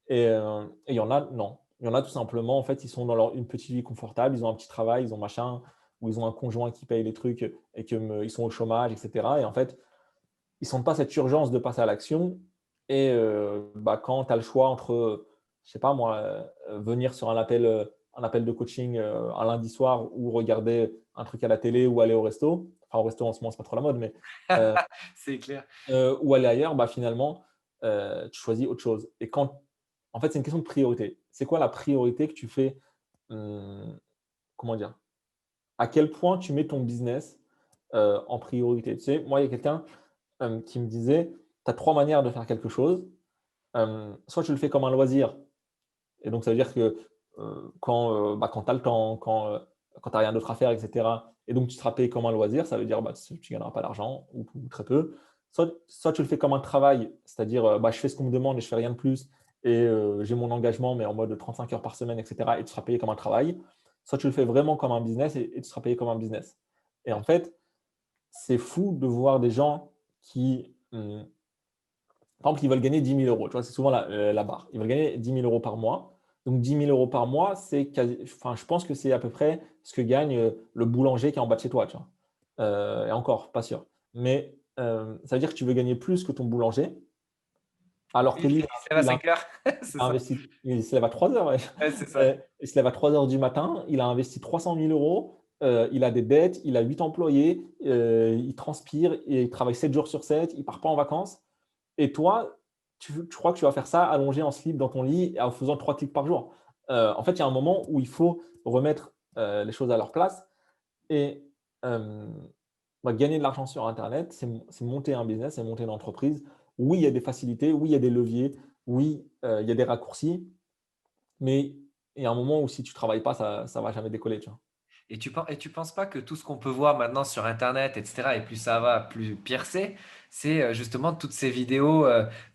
Et il y en a, non. Il y en a tout simplement, en fait, ils sont dans une petite vie confortable, ils ont un petit travail, ils ont machin, ou ils ont un conjoint qui paye les trucs et ils sont au chômage, etc. Et en fait, ils ne sentent pas cette urgence de passer à l'action. Et quand tu as le choix entre, je sais pas moi, venir sur un appel de coaching un lundi soir ou regarder un truc à la télé ou aller au resto, enfin au resto en ce moment, c'est pas trop la mode, mais euh, C'est clair. ou aller ailleurs, bah, finalement, tu choisis autre chose. Et en fait, c'est une question de priorité. C'est quoi la priorité que tu fais, comment dire, à quel point tu mets ton business en priorité. Tu sais, moi, il y a quelqu'un qui me disait, tu as trois manières de faire quelque chose. Soit tu le fais comme un loisir, et donc ça veut dire que quand tu as le temps, quand tu n'as rien d'autre à faire, etc., et donc tu seras payé comme un loisir, ça veut dire tu ne gagneras pas d'argent ou très peu. Soit tu le fais comme un travail, c'est-à-dire je fais ce qu'on me demande et je fais rien de plus, et j'ai mon engagement, mais en mode 35 heures par semaine, etc., et tu seras payé comme un travail. Soit tu le fais vraiment comme un business et tu seras payé comme un business. Et en fait, c'est fou de voir des gens qui, par exemple, ils veulent gagner 10 000 euros. Tu vois, c'est souvent la barre. Ils veulent gagner 10 000 euros par mois. Donc, 10 000 euros par mois, enfin, je pense que c'est à peu près ce que gagne le boulanger qui est en bas de chez toi. Tu vois. Et encore, pas sûr. Mais ça veut dire que tu veux gagner plus que ton boulanger, alors que Il lui, se lève à 5 heures. C'est a ça. investi, il se lève à 3 heures. Ouais. Ouais, c'est ça. Il se lève à 3 heures du matin, il a investi 300 000 euros, il a des dettes, il a 8 employés, il transpire, et il travaille 7 jours sur 7, il part pas en vacances. Et toi, tu crois que tu vas faire ça allongé en slip dans ton lit en faisant 3 clics par jour. En fait, il y a un moment où il faut remettre les choses à leur place. Et euh, gagner de l'argent sur Internet, c'est monter un business, c'est monter une entreprise. Oui, il y a des facilités, oui, il y a des leviers, oui, il y a des raccourcis, mais il y a un moment où si tu ne travailles pas, ça ne va jamais décoller. Tu vois. Et tu penses pas que tout ce qu'on peut voir maintenant sur Internet, etc., et plus ça va, plus pire c'est justement toutes ces vidéos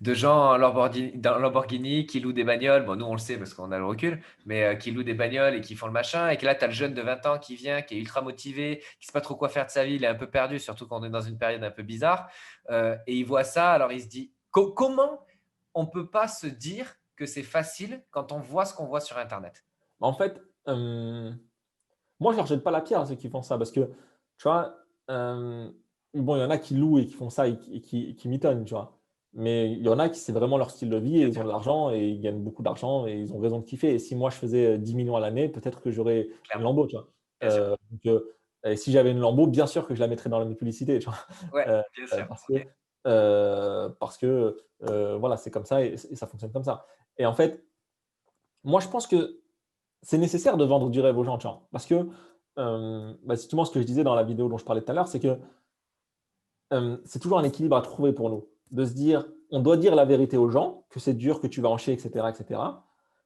de gens en Lamborghini, dans Lamborghini qui louent des bagnoles. Bon, nous, on le sait parce qu'on a le recul, mais qui louent des bagnoles et qui font le machin. Et que là, tu as le jeune de 20 ans qui vient, qui est ultra motivé, qui sait pas trop quoi faire de sa vie, il est un peu perdu, surtout quand on est dans une période un peu bizarre. Et il voit ça, alors il se dit, comment on peut pas se dire que c'est facile quand on voit ce qu'on voit sur Internet? En fait, moi, je ne leur jette pas la pierre à ceux qui font ça parce que, tu vois, bon, il y en a qui louent et qui font ça et qui mitonnent, tu vois. Mais il y en a qui, c'est vraiment leur style de vie et Bien ils ont sûr, de l'argent et ils gagnent beaucoup d'argent et ils ont raison de kiffer. Et si moi, je faisais 10 millions à l'année, peut-être que j'aurais une clairement, Lambo, tu vois. bien sûr. Et si j'avais une Lambo, bien sûr que je la mettrais dans la publicité, tu vois. Ouais, Euh, bien sûr. parce Ok. que, voilà, c'est comme ça et ça fonctionne comme ça. Et en fait, moi, je pense que c'est nécessaire de vendre du rêve aux gens, tu vois. Parce que, justement, ce que je disais dans la vidéo dont je parlais tout à l'heure, c'est que c'est toujours un équilibre à trouver pour nous. De se dire, on doit dire la vérité aux gens, que c'est dur, que tu vas en chier, etc., etc.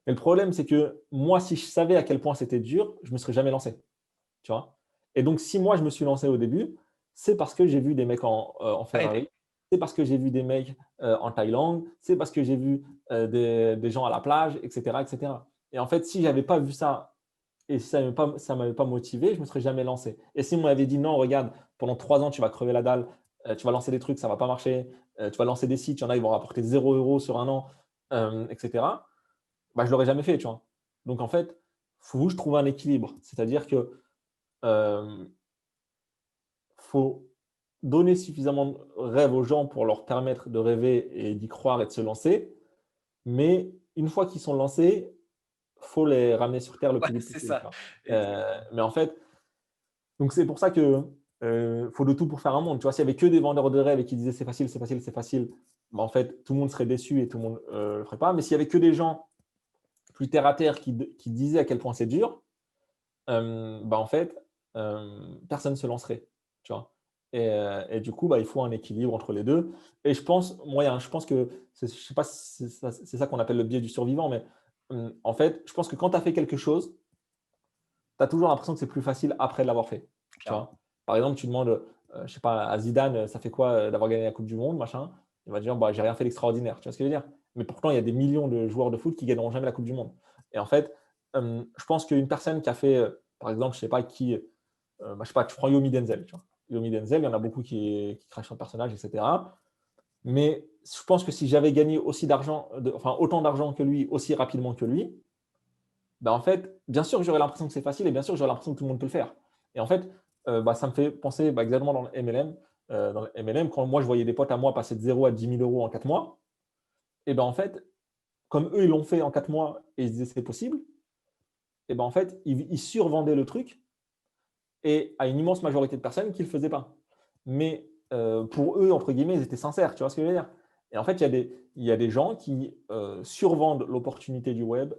Mais le problème, c'est que moi, si je savais à quel point c'était dur, je ne me serais jamais lancé, tu vois. Et donc, si moi, je me suis lancé au début, c'est parce que j'ai vu des mecs en Ça a aidé. Ferrari, c'est parce que j'ai vu des mecs en Thaïlande, c'est parce que j'ai vu des gens à la plage, etc., etc. Et en fait, si j'avais pas vu ça et si ça m'avait pas motivé, je me serais jamais lancé. Et si on m'avait dit non, regarde, pendant 3 ans, tu vas crever la dalle, tu vas lancer des trucs, ça va pas marcher, tu vas lancer des sites, il y en a, ils vont rapporter 0 € sur un an, etc. Je l'aurais jamais fait, tu vois. Donc en fait, faut que je trouve un équilibre. C'est-à-dire que euh, faut donner suffisamment de rêve aux gens pour leur permettre de rêver et d'y croire et de se lancer. Mais une fois qu'ils sont lancés, faut les ramener sur terre le Ouais, plus vite c'est possible. Tu ça. vois. Exactement. Mais en fait, donc c'est pour ça que faut de tout pour faire un monde. Tu vois, s'il y avait que des vendeurs de rêves et qui disaient c'est facile, c'est facile, c'est facile, en fait, tout le monde serait déçu et tout le monde le ferait pas. Mais s'il y avait que des gens plus terre à terre qui disaient à quel point c'est dur, en fait, personne ne se lancerait. Tu vois. Et du coup, il faut un équilibre entre les deux. Et je pense, moi, je pense que, je ne sais pas si c'est ça qu'on appelle le biais du survivant, mais en fait, je pense que quand tu as fait quelque chose, tu as toujours l'impression que c'est plus facile après de l'avoir fait. Tu Clairement. vois. Par exemple, tu demandes, je sais pas, à Zidane, ça fait quoi d'avoir gagné la Coupe du Monde, machin. Il va dire, j'ai rien fait d'extraordinaire. Tu vois ce que je veux dire? Mais pourtant, il y a des millions de joueurs de foot qui gagneront jamais la Coupe du Monde. Et en fait, je pense qu'une personne qui a fait, par exemple, je sais pas qui, je sais pas, tu prends Yomi Denzel. Tu vois. Yomi Denzel, il y en a beaucoup qui crachent sur le personnage, etc. Mais je pense que si j'avais gagné aussi d'argent, enfin autant d'argent que lui, aussi rapidement que lui, ben en fait, bien sûr que j'aurais l'impression que c'est facile et bien sûr que j'aurais l'impression que tout le monde peut le faire. Et en fait, ça me fait penser exactement dans le MLM. Dans le MLM, quand moi je voyais des potes à moi passer de 0 à 10 000 euros en 4 mois, et ben en fait, comme eux ils l'ont fait en 4 mois et ils se disaient c'est possible, et ben en fait, ils survendaient le truc et à une immense majorité de personnes qui ne le faisaient pas. Mais pour eux, entre guillemets, ils étaient sincères, tu vois ce que je veux dire? Et en fait, il y a des gens qui survendent l'opportunité du web,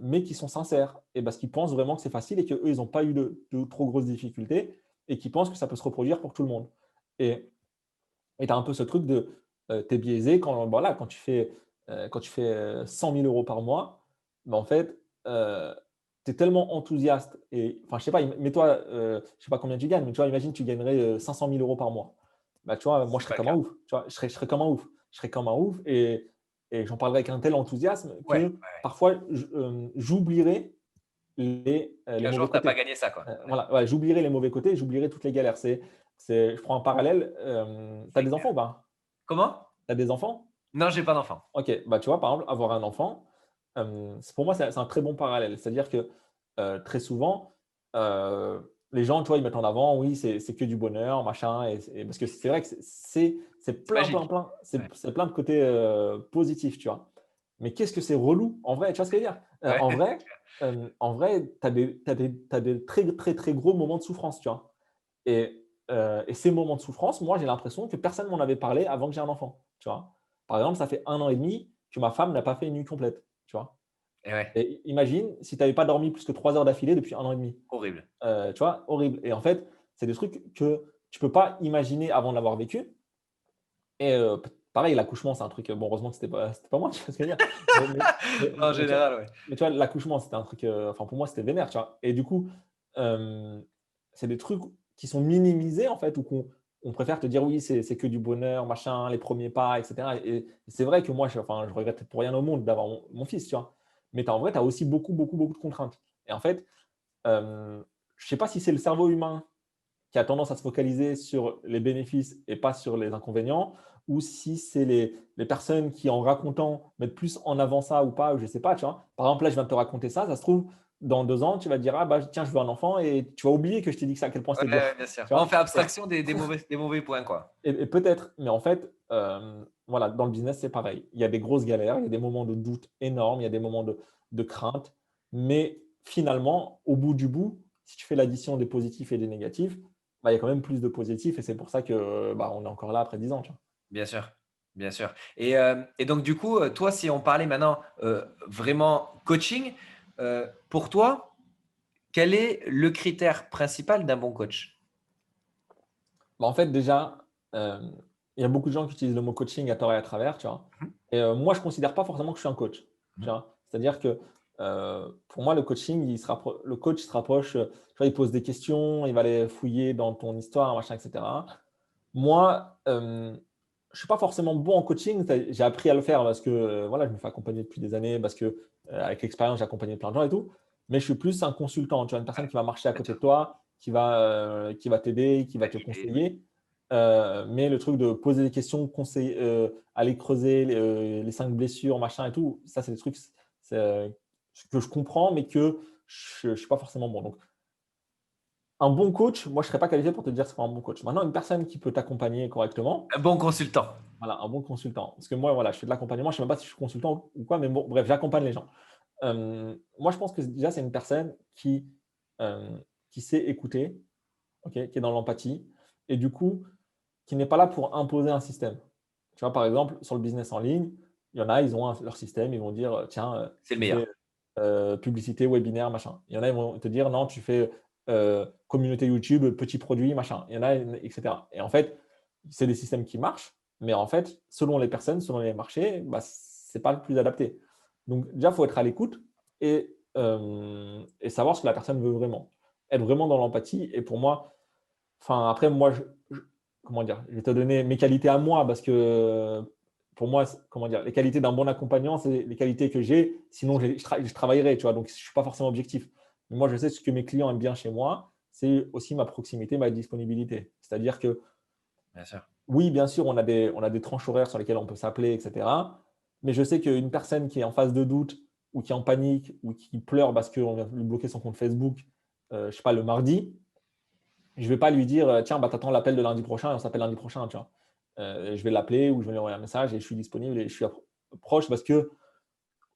mais qui sont sincères, et parce qu'ils pensent vraiment que c'est facile et qu'eux, ils n'ont pas eu de trop grosses difficultés et qui pensent que ça peut se reproduire pour tout le monde. Et tu as un peu ce truc de, tu es biaisé voilà, quand tu fais 100 000 euros par mois, ben en fait, tu es tellement enthousiaste. Et, enfin, je sais pas, mets-toi, je sais pas combien tu gagnes, mais tu vois, imagine tu gagnerais 500 000 euros par mois. Bah, tu vois, moi, je C'est serais pas le comme un cas. ouf. Tu vois, je serais comme un ouf. Je serais comme un ouf et j'en parlerai avec un tel enthousiasme Ouais, que parfois, j'oublierai les qu'un mauvais jour, tu n'as pas côtés. gagné ça, quoi. Ouais, Voilà, ouais, j'oublierai les mauvais côtés, j'oublierai toutes les galères. Je prends un parallèle. Tu as c'est des enfants clair. ou pas? Comment? Tu as des enfants? Non, j'ai pas d'enfant. Ok, bah, tu vois, par exemple, avoir un enfant, pour moi, c'est un très bon parallèle. C'est-à-dire que très souvent, euh, les gens, tu vois, ils mettent en avant, oui, c'est que du bonheur, machin, parce que c'est vrai que c'est C'est plein, plein, magique. plein, Ouais, c'est plein de côtés positifs, tu vois. Mais qu'est-ce que c'est relou, en vrai, tu vois ce que je veux dire? ouais, En vrai, t'as des très, très, très gros moments de souffrance, tu vois. Et ces moments de souffrance, moi, j'ai l'impression que personne ne m'en avait parlé avant que j'ai un enfant, tu vois. Par exemple, ça fait 1 an et demi que ma femme n'a pas fait une nuit complète, tu vois. et ouais, Et imagine si tu n'avais pas dormi plus que 3 heures d'affilée depuis 1 an et demi. horrible. Tu vois, horrible. Et en fait, c'est des trucs que tu peux pas imaginer avant de l'avoir vécu. Et pareil, l'accouchement, c'est un truc. Bon, heureusement que c'était pas moi, tu vois ce que je veux dire. Mais, mais, En tu vois, général, ouais. l'accouchement, c'était un truc. Enfin, pour moi, c'était vénère, tu vois. Et du coup, euh, c'est des trucs qui sont minimisés, en fait, ou on préfère te dire oui, c'est que du bonheur, machin, les premiers pas, etc. Et c'est vrai que moi, enfin, je regrette pour rien au monde d'avoir mon fils, tu vois. Mais en vrai, tu as aussi beaucoup, beaucoup, beaucoup de contraintes. Et en fait, je sais pas si c'est le cerveau humain qui a tendance à se focaliser sur les bénéfices et pas sur les inconvénients, ou si c'est les personnes qui, en racontant, mettent plus en avant ça ou pas, ou je sais pas, tu vois. Par exemple, là, je viens de te raconter ça se trouve, dans 2 ans, tu vas te dire, ah bah tiens, je veux un enfant, et tu vas oublier que je t'ai dit que ça, à quel point Ouais, c'était dur. ouais, bien sûr. Tu On vois. fait abstraction des mauvais points, quoi. Et peut-être, mais en fait, voilà, dans le business, c'est pareil. Il y a des grosses galères, il y a des moments de doute énormes, il y a des moments de crainte, mais finalement, au bout du bout, si tu fais l'addition des positifs et des négatifs, bah, il y a quand même plus de positifs, et c'est pour ça que bah, on est encore là après 10 ans. Tu vois. Bien sûr, bien sûr. Et donc, du coup, toi, si on parlait maintenant vraiment coaching, pour toi, quel est le critère principal d'un bon coach? Bah, en fait, déjà, euh, il y a beaucoup de gens qui utilisent le mot coaching à tort et à travers, tu vois. Mhm. Et moi, je ne considère pas forcément que je suis un coach. Tu Mhm. vois. C'est-à-dire que pour moi, le coaching, le coach se rapproche, tu vois, il pose des questions, il va aller fouiller dans ton histoire, machin, etc. Moi, je ne suis pas forcément bon en coaching. J'ai appris à le faire parce que voilà, je me fais accompagner depuis des années, parce que avec l'expérience, j'ai accompagné plein de gens et tout. Mais je suis plus un consultant, tu vois, une personne Ouais, qui va marcher à bien côté sûr. de toi, qui va t'aider, qui va Ouais, te guidé, conseiller. Mais le truc de poser des questions, conseiller, aller creuser les 5 blessures, machin et tout, ça, c'est des trucs c'est, que je comprends, mais que je ne suis pas forcément bon. Donc, un bon coach, moi, je ne serais pas qualifié pour te dire c'est quoi un bon coach. Maintenant, une personne qui peut t'accompagner correctement, un bon consultant. voilà, un bon consultant. Parce que moi, voilà, je fais de l'accompagnement, je ne sais même pas si je suis consultant ou quoi, mais bon, bref, j'accompagne les gens. Moi, je pense que déjà, c'est une personne euh, qui sait écouter, ok, qui est dans l'empathie, et du coup, qui n'est pas là pour imposer un système. Tu vois, par exemple, sur le business en ligne, il y en a, ils ont leur système, ils vont dire, tiens, C'est le tu fais meilleur. publicité, webinaire, machin. Il y en a, ils vont te dire, non, tu fais communauté YouTube, petit produit, machin. Il y en a, etc. Et en fait, c'est des systèmes qui marchent, mais en fait, selon les personnes, selon les marchés, bah, c'est pas le plus adapté. Donc, déjà, il faut être à l'écoute et savoir ce que la personne veut vraiment. Être vraiment dans l'empathie. Et pour moi, enfin, après, moi, comment dire, je vais te donner mes qualités à moi parce que pour moi, comment dire, les qualités d'un bon accompagnant, c'est les qualités que j'ai. Sinon, je travaillerais, tu vois. Donc, je ne suis pas forcément objectif. Mais moi, je sais ce que mes clients aiment bien chez moi, c'est aussi ma proximité, ma disponibilité. C'est-à-dire que, Bien sûr. oui, bien sûr, on a des tranches horaires sur lesquelles on peut s'appeler, etc. Mais je sais qu'une personne qui est en phase de doute ou qui est en panique ou qui pleure parce qu'on vient de lui bloquer son compte Facebook, je ne sais pas, le mardi, je ne vais pas lui dire, tiens, bah, t'attends l'appel de lundi prochain et on s'appelle lundi prochain, tu vois. Je vais l'appeler ou je vais lui envoyer un message et je suis disponible et je suis proche parce que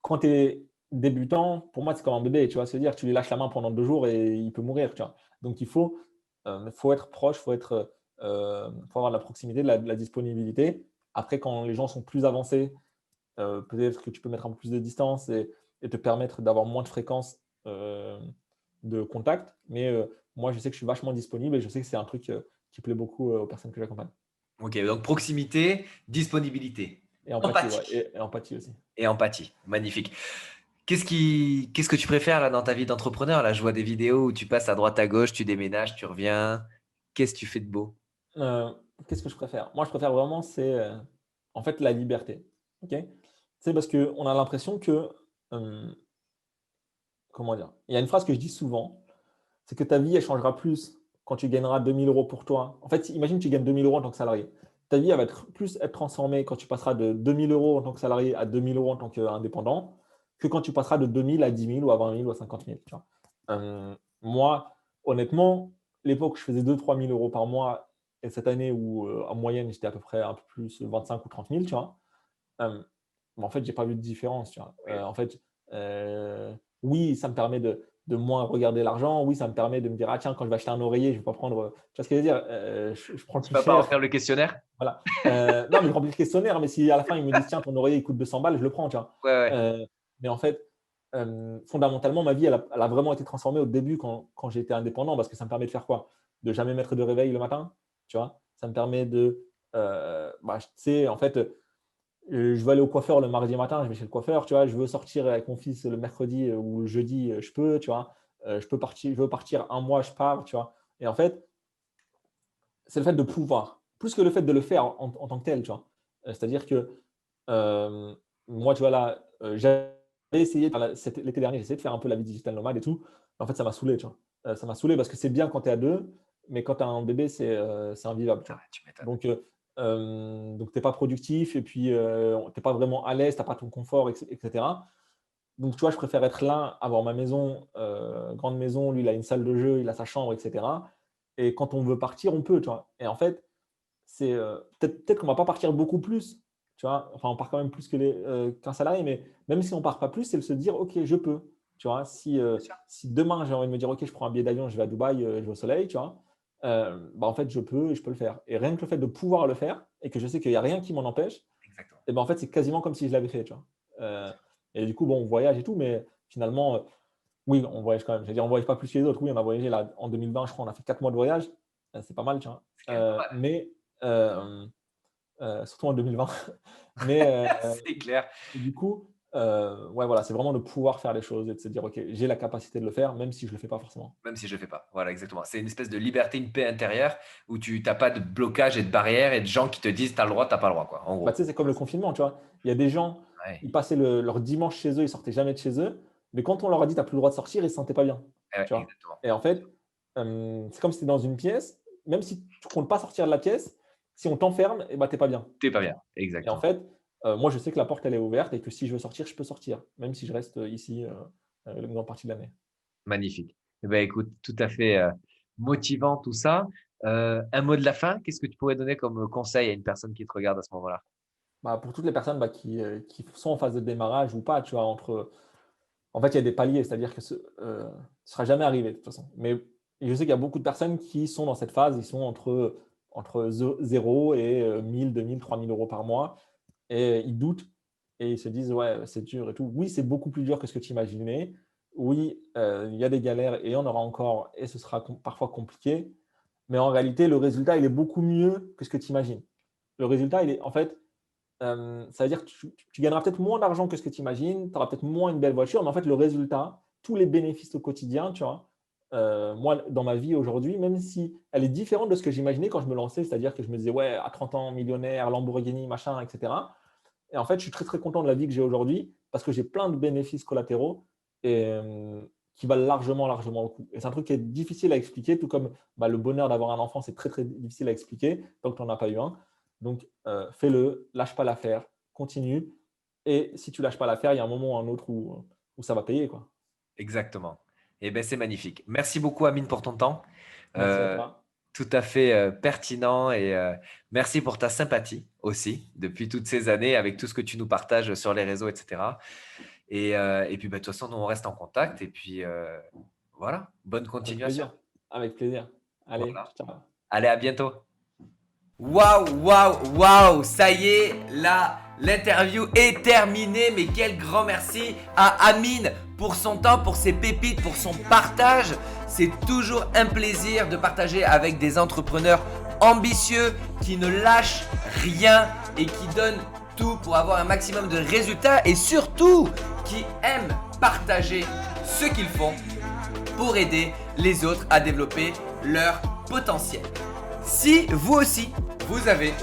quand tu es débutant, pour moi, c'est comme un bébé, tu vois. C'est-à-dire que tu lui lâches la main pendant 2 jours et il peut mourir, tu vois. Donc, faut être proche, faut avoir de la proximité, de la disponibilité. Après, quand les gens sont plus avancés, peut-être que tu peux mettre un peu plus de distance et te permettre d'avoir moins de fréquence de contact. Mais moi, je sais que je suis vachement disponible et je sais que c'est un truc qui plaît beaucoup aux personnes que j'accompagne. Ok, donc proximité, disponibilité, Et empathie, ouais, empathie et empathie aussi. et empathie. Magnifique. Qu'est-ce que tu préfères là dans ta vie d'entrepreneur? Là, je vois des vidéos où tu passes à droite à gauche, tu déménages, tu reviens. Qu'est-ce que tu fais de beau? Euh, Qu'est-ce que je préfère? Moi, je préfère vraiment, c'est en fait la liberté. Ok? C'est parce qu'on a l'impression que, euh, comment dire, il y a une phrase que je dis souvent, c'est que ta vie, elle changera plus quand tu gagneras 2 000 € pour toi. En fait, imagine que tu gagnes 2 000 € en tant que salarié. Ta vie, elle va plus être transformée quand tu passeras de 2 000 € en tant que salarié à 2 000 € en tant qu'indépendant que quand tu passeras de 2 000 à 10 000 ou à 20 000 ou à 50 000. Tu vois. Moi, honnêtement, l'époque où je faisais 2 000 à 3 000 € par mois et cette année où en moyenne j'étais à peu près un peu plus 25 ou 30 000, tu vois, euh, mais en fait, j'ai pas vu de différence. Tu vois. En fait, oui, ça me permet de moins regarder l'argent. Oui, ça me permet de me dire, ah tiens, quand je vais acheter un oreiller, je vais pas prendre. Tu vois ce que je veux dire? Je prends le Tu plus vas pas cher. remplir le questionnaire? Voilà. Non, mais je remplis le questionnaire. Mais si à la fin, ils me disent, tiens, ton oreiller, il coûte 200 balles, je le prends. Tu vois. Ouais, ouais. Mais en fait, fondamentalement, ma vie, elle a vraiment été transformée au début quand j'étais indépendant parce que ça me permet de faire quoi? De jamais mettre de réveil le matin. Tu vois? Ça me permet tu sais, en fait, je veux aller au coiffeur le mardi matin, je vais chez le coiffeur, tu vois. Je veux sortir avec mon fils le mercredi ou le jeudi, je peux, tu vois. Je veux partir un mois, je pars, tu vois. Et en fait, c'est le fait de pouvoir, plus que le fait de le faire en tant que tel, tu vois. C'est-à-dire que euh, moi, tu vois, là, j'avais essayé, l'été dernier, j'ai essayé de faire un peu la vie digitale nomade et tout. En fait, ça m'a saoulé, tu vois. Ça m'a saoulé parce que c'est bien quand tu es à deux, mais quand tu as un bébé, c'est invivable, tu Ah vois. ouais, tu m'étonnes. Donc tu n'es pas productif et puis tu n'es pas vraiment à l'aise, tu n'as pas ton confort, etc. Donc, tu vois, je préfère être là, avoir ma maison, grande maison, lui, il a une salle de jeu, il a sa chambre, etc. Et quand on veut partir, on peut, tu vois. Et en fait, c'est peut-être qu'on ne va pas partir beaucoup plus, tu vois. Enfin, on part quand même plus qu'un salarié, mais même si on ne part pas plus, c'est de se dire, OK, je peux, tu vois. Bien sûr. Si demain, j'ai envie de me dire, OK, je prends un billet d'avion, je vais à Dubaï, je vais au soleil, tu vois, bah, en fait, je peux et je peux le faire. Et rien que le fait de pouvoir le faire et que je sais qu'il n'y a rien qui m'en empêche, Exactement. et ben, en fait, c'est quasiment comme si je l'avais fait, tu vois. Et du coup, bon, on voyage et tout, mais finalement, oui, on voyage quand même. C'est-à-dire, on ne voyage pas plus que les autres. Oui, on a voyagé là en 2020, je crois, on a fait 4 mois de voyage. C'est pas mal, tu vois. C'est quand même pas mal. Mais euh, surtout en 2020. Mais C'est clair. du coup, ouais, voilà, c'est vraiment de pouvoir faire les choses et de se dire, OK, j'ai la capacité de le faire, même si je ne le fais pas forcément. Même si je le fais pas. Voilà, exactement. C'est une espèce de liberté, une paix intérieure où tu n'as pas de blocage et de barrières et de gens qui te disent t'as le droit, t'as pas le droit, quoi. En Bah, tu sais, gros. c'est comme le confinement, tu vois. Il y a des gens, Ouais. ils passaient leur dimanche chez eux, ils sortaient jamais de chez eux. Mais quand on leur a dit, tu n'as plus le droit de sortir, ils ne se sentaient pas bien. Ouais, Tu vois. exactement. Et en fait, c'est comme si tu es dans une pièce, même si tu ne comptes pas sortir de la pièce, si on t'enferme, eh ben, tu n'es pas bien. T'es pas Tu bien. vois. Et en Exactement. fait, moi, je sais que la porte, elle est ouverte et que si je veux sortir, je peux sortir, même si je reste ici une grande partie de l'année. Magnifique. Eh ben, écoute, tout à fait motivant tout ça. Un mot de la fin, qu'est-ce que tu pourrais donner comme conseil à une personne qui te regarde à ce moment-là? Bah, pour toutes les personnes qui sont en phase de démarrage ou pas, tu vois, en fait, il y a des paliers, c'est-à-dire que ce ne sera jamais arrivé de toute façon. Mais je sais qu'il y a beaucoup de personnes qui sont dans cette phase, ils sont entre 0 et 1000, 2000, 3000 € par mois, et ils doutent et ils se disent, ouais, c'est dur et tout. Oui, c'est beaucoup plus dur que ce que tu imaginais. Oui, il y a des galères et il y en aura encore, et ce sera parfois compliqué. Mais en réalité, le résultat, il est beaucoup mieux que ce que tu imagines. Le résultat, il est en fait, ça veut dire que tu gagneras peut-être moins d'argent que ce que tu imagines, tu auras peut-être moins une belle voiture, mais en fait, le résultat, tous les bénéfices au quotidien, tu vois, moi, dans ma vie aujourd'hui, même si elle est différente de ce que j'imaginais quand je me lançais, c'est-à-dire que je me disais, ouais, à 30 ans, millionnaire, Lamborghini, machin, etc. Et en fait, je suis très, très content de la vie que j'ai aujourd'hui parce que j'ai plein de bénéfices collatéraux et, qui valent largement, largement le coup. Et c'est un truc qui est difficile à expliquer, tout comme le bonheur d'avoir un enfant, c'est très, très difficile à expliquer tant que tu n'en as pas eu un. Donc, fais-le, lâche pas l'affaire, continue. Et si tu lâches pas l'affaire, il y a un moment ou un autre où ça va payer, quoi. Exactement. Et ben c'est magnifique. Merci beaucoup Amine pour ton temps. Merci à Euh, toi. Tout à fait pertinent et merci pour ta sympathie aussi depuis toutes ces années avec tout ce que tu nous partages sur les réseaux, etc. Et puis, bah, de toute façon, nous, on reste en contact. Et puis, voilà, bonne Avec continuation. plaisir. Avec plaisir. Allez, Voilà. ciao. Allez, à bientôt. Waouh, waouh, waouh, ça y est, là, l'interview est terminée. Mais quel grand merci à Amine pour son temps, pour ses pépites, pour son partage. C'est toujours un plaisir de partager avec des entrepreneurs ambitieux qui ne lâchent rien et qui donnent tout pour avoir un maximum de résultats et surtout qui aiment partager ce qu'ils font pour aider les autres à développer leur potentiel. Si vous aussi, vous avez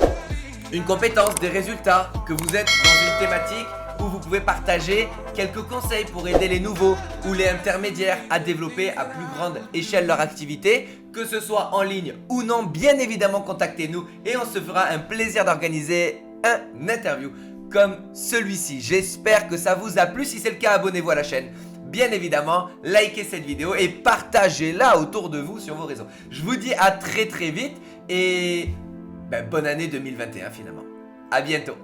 une compétence, des résultats, que vous êtes dans une thématique où vous pouvez partager quelques conseils pour aider les nouveaux ou les intermédiaires à développer à plus grande échelle leur activité, que ce soit en ligne ou non, bien évidemment contactez-nous et on se fera un plaisir d'organiser un interview comme celui-ci. J'espère que ça vous a plu. Si c'est le cas, abonnez-vous à la chaîne. Bien évidemment, likez cette vidéo et partagez-la autour de vous sur vos réseaux. Je vous dis à très très vite et bonne année 2021 finalement. À bientôt.